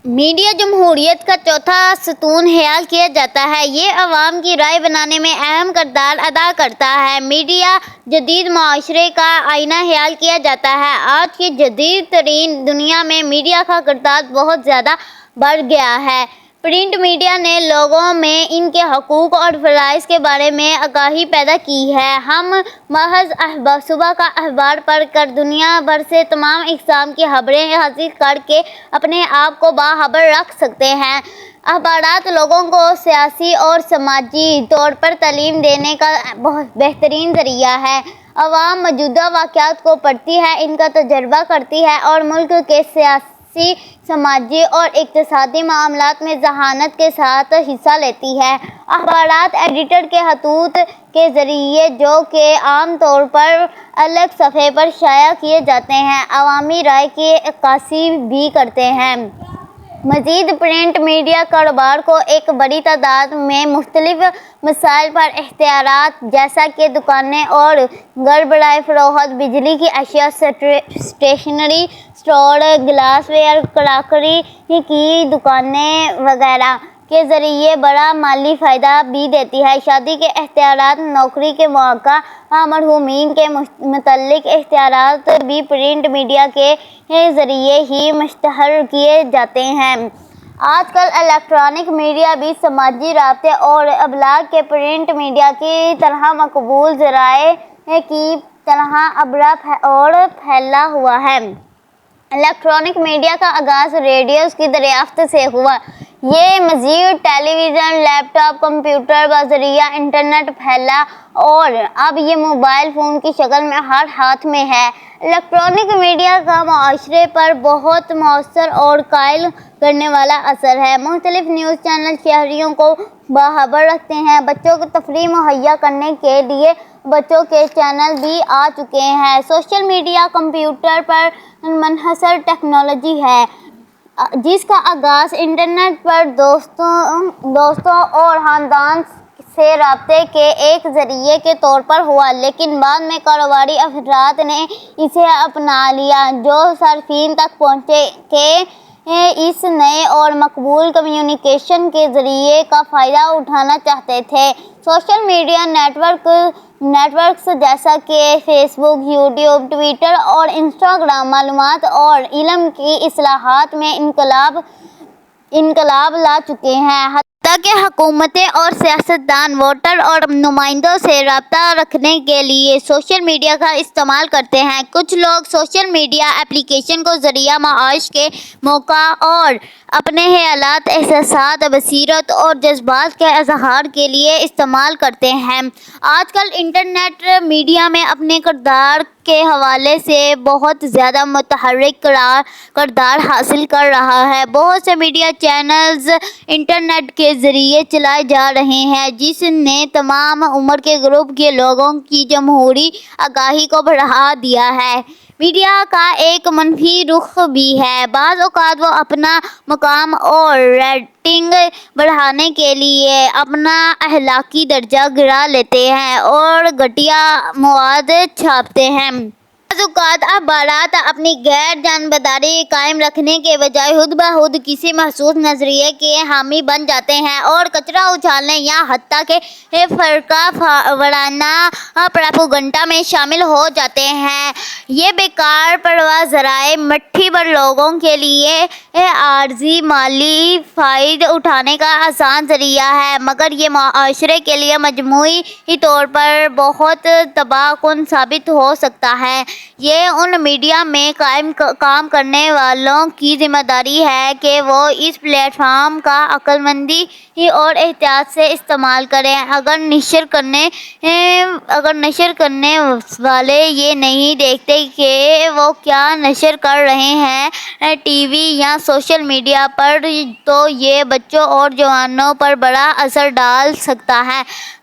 Media جمہوریت کا چوتھا ستون خیال کیا جاتا ہے۔ یہ عوام کی رائے بنانے میں اہم کردار ادا کرتا ہے۔ میڈیا جدید معاشرے کا آئینہ خیال کیا جاتا ہے۔ آج کی جدید ترین دنیا میں میڈیا کا کردار بہت زیادہ بڑھ گیا ہے۔ پرنٹ میڈیا نے لوگوں میں ان کے حقوق اور فرائض کے بارے میں آگاہی پیدا کی ہے۔ ہم محض صبح کا اخبار پڑھ کر دنیا بھر سے تمام اقسام کی خبریں حاصل کر کے اپنے آپ کو باخبر رکھ سکتے ہیں۔ اخبارات لوگوں کو سیاسی اور سماجی طور پر تعلیم دینے کا بہترین ذریعہ ہے۔ عوام موجودہ واقعات کو پڑھتی ہے، ان کا تجزیہ کرتی ہے اور ملک کے سیاسی، سماجی اور اقتصادی معاملات میں ذہانت کے ساتھ حصہ لیتی ہے۔ اخبارات ایڈیٹر کے خطوط کے ذریعے، جو کہ عام طور پر الگ صفحے پر شائع کیے جاتے ہیں، عوامی رائے کی عکاسی بھی کرتے ہیں۔ مزید، پرنٹ میڈیا کاروبار کو ایک بڑی تعداد میں مختلف مسائل پر اختیارات، جیسا کہ دکانیں اور گھر برائے فروخت بجلی کی اشیاء، stationery store, glass where, crockery کی دکانیں وغیرہ کے ذریعے بڑا مالی فائدہ بھی دیتی ہے۔ شادی کے اختیارات، نوکری کے مواقع، مرحومین کے متعلق اختیارات بھی پرنٹ میڈیا کے ذریعے ہی مشتہر کیے جاتے ہیں۔ آج کل الیکٹرانک میڈیا بھی سماجی رابطے اور ابلاغ کے پرنٹ میڈیا کی طرح مقبول ذرائع کی طرح ابھرا اور پھیلا ہوا ہے۔ الیکٹرانک میڈیا کا آغاز ریڈیو کی دریافت سے ہوا۔ یہ مزید ٹیلی ویژن، لیپ ٹاپ، کمپیوٹر بذریعہ انٹرنیٹ پھیلا اور اب یہ موبائل فون کی شکل میں ہر ہاتھ میں ہے۔ الیکٹرانک میڈیا کا معاشرے پر بہت مؤثر اور قائل کرنے والا اثر ہے۔ مختلف نیوز چینل شہریوں کو باخبر رکھتے ہیں۔ بچوں کو تفریح مہیا کرنے کے لیے بچوں کے چینل بھی آ چکے ہیں۔ سوشل میڈیا کمپیوٹر پر منحصر ٹیکنالوجی ہے، جس کا آغاز انٹرنیٹ پر دوستوں اور خاندان سے رابطے کے ایک ذریعے کے طور پر ہوا، لیکن بعد میں کاروباری افراد نے اسے اپنا لیا، جو صارفین تک پہنچے کے اس نئے اور مقبول کمیونیکیشن کے ذریعے کا فائدہ اٹھانا چاہتے تھے۔ سوشل میڈیا نیٹ ورکس جیسا کہ فیس بک، یوٹیوب، ٹویٹر اور انسٹاگرام معلومات اور علم کی اصطلاحات میں انقلاب لا چکے ہیں۔ حتیٰ کہ حکومتیں اور سیاستدان ووٹر اور نمائندوں سے رابطہ رکھنے کے لیے سوشل میڈیا کا استعمال کرتے ہیں۔ کچھ لوگ سوشل میڈیا ایپلیکیشن کو ذریعہ معاش کے موقع اور اپنے خیالات، احساسات، بصیرت اور جذبات کے اظہار کے لیے استعمال کرتے ہیں۔ آج کل انٹرنیٹ میڈیا میں اپنے کردار کے حوالے سے بہت زیادہ متحرک کردار حاصل کر رہا ہے۔ بہت سے میڈیا چینلز انٹرنیٹ کے ذریعے چلائے جا رہے ہیں، جس نے تمام عمر کے گروپ کے لوگوں کی جمہوری آگاہی کو بڑھا دیا ہے۔ میڈیا کا ایک منفی رخ بھی ہے۔ بعض اوقات وہ اپنا مقام اور ریٹنگ بڑھانے کے لیے اپنا اخلاقی درجہ گرا لیتے ہیں اور گھٹیا مواد چھاپتے ہیں۔ بعض اوقات اخبارات اپنی غیر جانبداری قائم رکھنے کے بجائے خود بخود کسی مخصوص نظریے کے حامی بن جاتے ہیں اور کچرا اچھالنے یا حتیٰ کہ فرقہ وارانہ پروپیگنڈا میں شامل ہو جاتے ہیں۔ یہ بیکار پرواہ ذرائع مٹھی بھر لوگوں کے لیے عارضی مالی فائدے اٹھانے کا آسان ذریعہ ہے، مگر یہ معاشرے کے لیے مجموعی طور پر بہت تباہ کن ثابت ہو سکتا ہے۔ یہ ان میڈیا میں کام کرنے والوں کی ذمہ داری ہے کہ وہ اس پلیٹ فارم کا عقل مندی اور احتیاط سے استعمال کریں۔ اگر نشر کرنے والے یہ نہیں دیکھتے کہ وہ کیا نشر کر رہے ہیں ٹی وی یا سوشل میڈیا پر، تو یہ بچوں اور جوانوں پر بڑا اثر ڈال سکتا ہے۔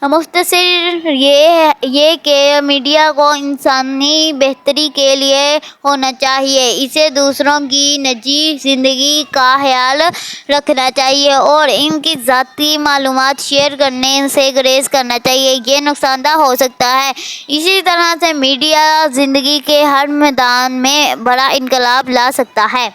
مختصر یہ کہ میڈیا کو انسانی بہتری کے لیے ہونا چاہیے، اسے دوسروں کی نجی زندگی کا خیال رکھنا چاہیے اور ان کی ذاتی معلومات شیئر کرنے سے گریز کرنا چاہیے۔ یہ نقصان دہ ہو سکتا ہے۔ اسی طرح سے میڈیا زندگی کے ہر میدان میں بڑا انقلاب لا سکتا ہے۔